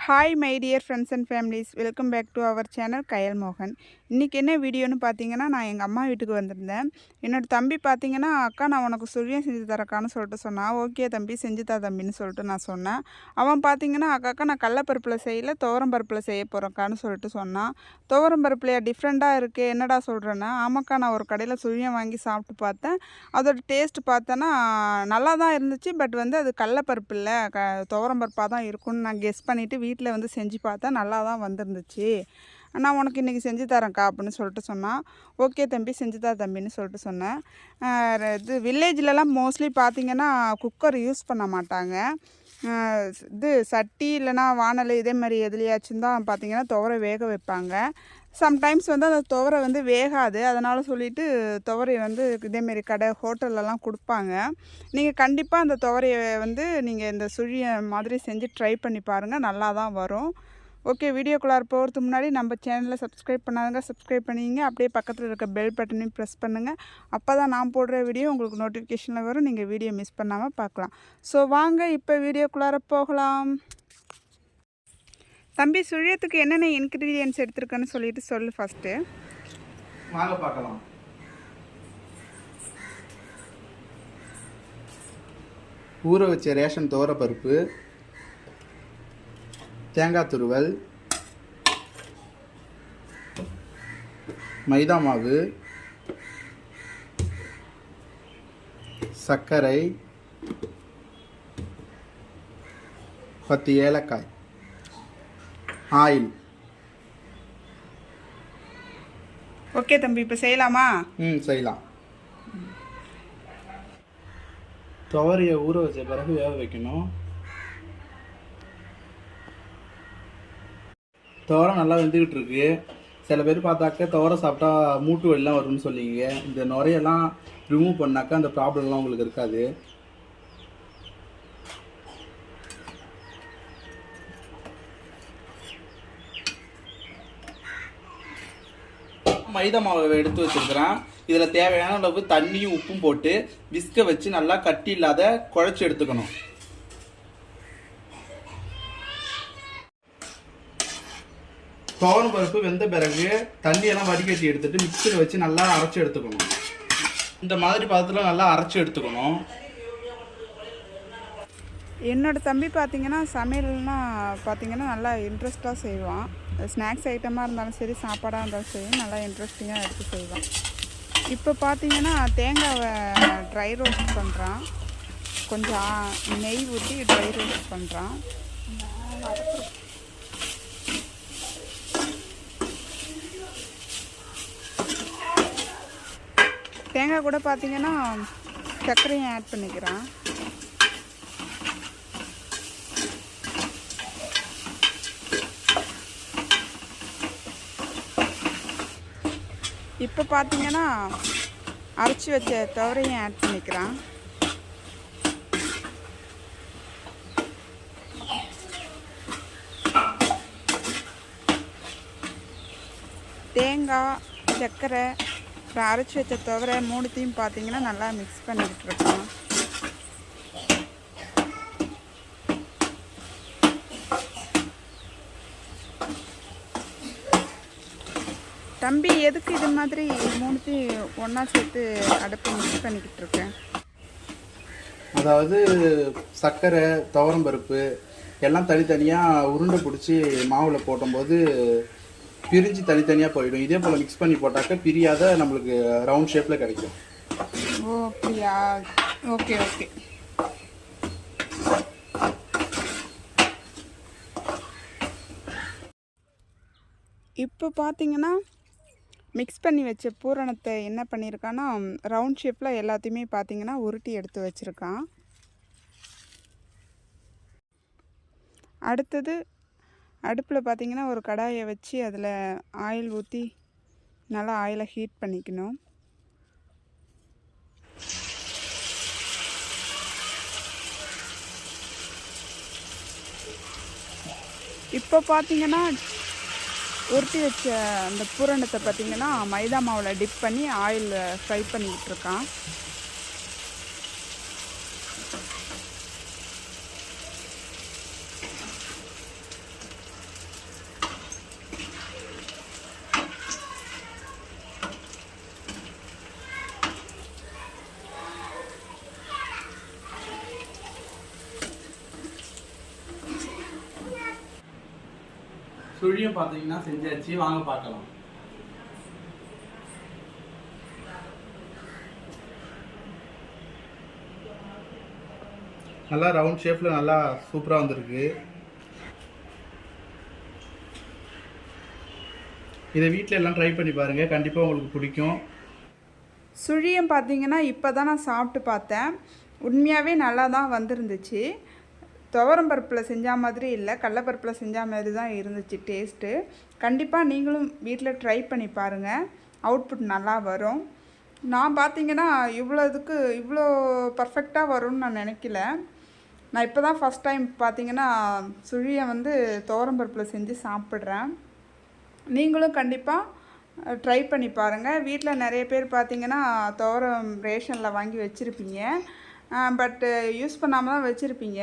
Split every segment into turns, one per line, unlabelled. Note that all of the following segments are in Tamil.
Hi my dear friends and families, welcome back to our channel கையல் மோகன். இன்றைக்கி என்ன வீடியோன்னு பார்த்தீங்கன்னா, நான் எங்கள் அம்மா வீட்டுக்கு வந்திருந்தேன். என்னோடய தம்பி பார்த்தீங்கன்னா, அக்கா நான் உனக்கு சுழியம் செஞ்சு தரக்கான்னு சொல்லிட்டு சொன்னான். ஓகே தம்பி செஞ்சுதா தம்பின்னு சொல்லிட்டு நான் சொன்னேன். அவன் பார்த்தீங்கன்னா, அக்கா நான் கடலப்பருப்பில் செய்யலை துவரம் பருப்பில் செய்ய போகிறேன்க்கான்னு சொல்லிட்டு சொன்னான். துவரம் பருப்புலையா டிஃப்ரெண்ட்டாக இருக்குது என்னடா சொல்கிறேன்னா, ஆமாக்கா நான் ஒரு கடையில் சுழியம் வாங்கி சாப்பிட்டு பார்த்தேன். அதோட டேஸ்ட் பார்த்தேன்னா நல்லா தான் இருந்துச்சு. பட் வந்து அது கடலப்பருப்பு இல்லை துவரம் பருப்பாக தான் இருக்கும்னு நான் கெஸ் பண்ணிவிட்டு வீட்டில் வந்து செஞ்சு பார்த்தா நல்லா தான் வந்துருந்துச்சு. நான் உனக்கு இன்றைக்கி செஞ்சு தரேன்க்கா அப்படின்னு சொல்லிட்டு சொன்னான். ஓகே தம்பி செஞ்சுதா தம்பின்னு சொல்லிட்டு சொன்னேன். இது வில்லேஜ்லலாம் மோஸ்ட்லி பார்த்திங்கன்னா குக்கர் யூஸ் பண்ண மாட்டாங்க. இது சட்டி இல்லைனா வானல் இதே மாதிரி எதுலையாச்சும் தான் பார்த்திங்கன்னா துவரை வேக வைப்பாங்க. சம்டைம்ஸ் வந்து அந்த துவரை வந்து வேகாது. அதனால் சொல்லிவிட்டு துவரையை வந்து இதேமாரி கடை ஹோட்டல்லலாம் கொடுப்பாங்க. நீங்கள் கண்டிப்பாக அந்த துவரையை வந்து நீங்கள் இந்த சுழிய மாதிரி செஞ்சு ட்ரை பண்ணி பாருங்கள், நல்லா தான் வரும். ஓகே வீடியோக்குள்ளார போகிறதுக்கு முன்னாடி நம்ம சேனலை சப்ஸ்கிரைப் பண்ணாதவங்க சப்ஸ்கிரைப் பண்ணிங்க. அப்படியே பக்கத்தில் இருக்க பெல் பட்டனையும் ப்ரெஸ் பண்ணுங்கள். அப்போ தான் நான் போடுற வீடியோ உங்களுக்கு நோட்டிஃபிகேஷனில் வரும். நீங்கள் வீடியோ மிஸ் பண்ணாமல் பார்க்கலாம். ஸோ வாங்க இப்போ வீடியோக்குள்ளார போகலாம். தம்பி சுழியத்துக்கு என்னென்ன இன்க்ரீடியன்ட்ஸ் எடுத்துருக்கேன்னு சொல்லிட்டு சொல்லு ஃபஸ்ட்டு.
வாங்க பார்க்கலாம். ஊற வச்ச ரேஷன் துவரப்பருப்பு, தேங்காய் துருவல், மைதா மாவு, சர்க்கரை, 10 ஏலக்காய், ஆயில்.
ஓகே தம்பி இப்போ செய்யலாமா?
செய்யலாம். துவரையை ஊற வச்ச பிறகு வேக வைக்கணும். துவரை நல்லா வெந்துக்கிட்டு இருக்கு. சில பேர் பார்த்தாக்க துவரை சாப்பிட்டா மூட்டு வலிலாம் வரும்னு சொல்லிங்க. இந்த நுரையெல்லாம் ரிமூவ் பண்ணாக்கா அந்த ப்ராப்ளம்லாம் உங்களுக்கு இருக்காது. மைதா மாவை எடுத்து வச்சிருக்கிறேன். இதில் தேவையான அளவு தண்ணியும் உப்பும் போட்டு விஸ்க வச்சு நல்லா கட்டி இல்லாத குழைச்சி எடுத்துக்கணும். துவரம் பருப்பு வெந்த பிறகு தண்ணியெல்லாம் வடிகட்டி எடுத்துட்டு மிக்சியில் வச்சு நல்லா அரைச்சி எடுத்துக்கணும். இந்த மாதிரி பதத்தில் நல்லா அரைச்சி எடுத்துக்கணும்.
என்னோட தம்பி பார்த்திங்கன்னா சமையல்னால் பார்த்திங்கன்னா நல்லா இன்ட்ரெஸ்ட்டாக செய்வான். ஸ்நாக்ஸ் ஐட்டமாக இருந்தாலும் சரி சாப்பாடாக இருந்தாலும் சரி நல்லா இன்ட்ரெஸ்டிங்காக எடுத்து செய்வான். இப்போ பார்த்திங்கன்னா தேங்காவை ட்ரை ரோஸ்ட் பண்ணுறான். கொஞ்சம் நெய் ஊற்றி ட்ரை ரோஸ்ட் பண்ணுறான். தேங்காய் கூட பார்த்திங்கன்னா சர்க்கரையும் ஆட் பண்ணிக்கிறான். இப்போ பார்த்தீங்கன்னா அரைச்சி வச்ச துவரையும் ஆட் பண்ணிக்கிறான். தேங்காய், சர்க்கரை, அப்புறம் அரைச்சி வச்ச துவரை மூணுத்தையும் பார்த்தீங்கன்னா நல்லா மிக்ஸ் பண்ணிக்கிட்டு இருக்கோம். தம்பி எதுக்கு இது மாதிரி மூணுத்தையும் ஒன்றா சேர்த்து அடுப்பை மிக்ஸ் பண்ணிக்கிட்டு இருக்கேன்?
அதாவது சர்க்கரை துவரம் பருப்பு எல்லாம் தனித்தனியாக உருண்டை பிடிச்சி மாவில் போடும்போது பிரிஞ்சு தனித்தனியாக போயிடும். இதே போல் மிக்ஸ் பண்ணி போட்டாக்க பிரியாத நம்மளுக்கு ரவுண்ட் ஷேப்பில் கிடைக்கும்.
ஓ அப்படியா? Okay okay. இப்போ பார்த்தீங்கன்னா மிக்ஸ் பண்ணி வச்ச பூரணத்தை என்ன பண்ணியிருக்கான்னா ரவுண்ட் ஷேப்பில் எல்லாத்தையுமே பார்த்திங்கன்னா உருட்டி எடுத்து வச்சுருக்கான். அடுத்தது அடுப்பில் பார்த்திங்கன்னா ஒரு கடாயை வச்சு அதில் ஆயில் ஊற்றி நல்லா ஆயிலை ஹீட் பண்ணிக்கணும். இப்போ பார்த்திங்கன்னா உருட்டி வச்ச அந்த பூரணத்தை பார்த்திங்கன்னா மைதா மாவில் டிப் பண்ணி ஆயில் ஃப்ரை பண்ணிக்கிட்டு இருக்கான்.
சுழியும் பார்த்தீங்கன்னா செஞ்சாச்சு, வாங்க பார்க்கலாம். நல்லா ரவுண்ட் ஷேப்பில் நல்லா சூப்பராக வந்திருக்கு. இதை வீட்டில் எல்லாம் ட்ரை பண்ணி பாருங்கள், கண்டிப்பாக உங்களுக்கு பிடிக்கும்.
சுழியம் பார்த்தீங்கன்னா இப்போ தான் நான் சாப்பிட்டு பார்த்தேன். உண்மையாகவே நல்லா தான் வந்திருந்துச்சு. துவரம் பருப்பில் செஞ்ச மாதிரி இல்லை, கடலைப்பருப்பில் செஞ்ச மாதிரி தான் இருந்துச்சு டேஸ்ட்டு. கண்டிப்பாக நீங்களும் வீட்டில் ட்ரை பண்ணி பாருங்கள், அவுட்புட் நல்லா வரும். நான் பார்த்தீங்கன்னா இவ்வளோ பர்ஃபெக்டாக வரும்னு நான் நினைக்கல. நான் இப்போ தான் ஃபஸ்ட் டைம் பார்த்தீங்கன்னா சுழியை வந்து துவரம் பருப்பில் செஞ்சு சாப்பிட்றேன். நீங்களும் கண்டிப்பாக ட்ரை பண்ணி பாருங்கள். வீட்டில் நிறைய பேர் பார்த்தீங்கன்னா துவரம் ரேஷனில் வாங்கி வச்சுருப்பீங்க, பட்டு யூஸ் பண்ணாமல் தான் வச்சுருப்பீங்க.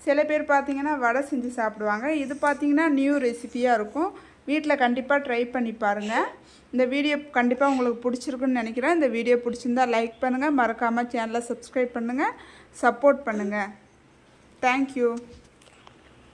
சில பேர் பார்த்தீங்கன்னா வடை செஞ்சு சாப்பிடுவாங்க. இது பார்த்தீங்கன்னா நியூ ரெசிபியாக இருக்கும். வீட்டில் கண்டிப்பாக ட்ரை பண்ணி பாருங்கள். இந்த வீடியோ கண்டிப்பாக உங்களுக்கு பிடிச்சிருக்குன்னு நினைக்கிறேன். இந்த வீடியோ பிடிச்சிருந்தா லைக் பண்ணுங்கள், மறக்காமல் சேனலை சப்ஸ்கிரைப் பண்ணுங்கள், சப்போர்ட் பண்ணுங்கள். தேங்க்யூ.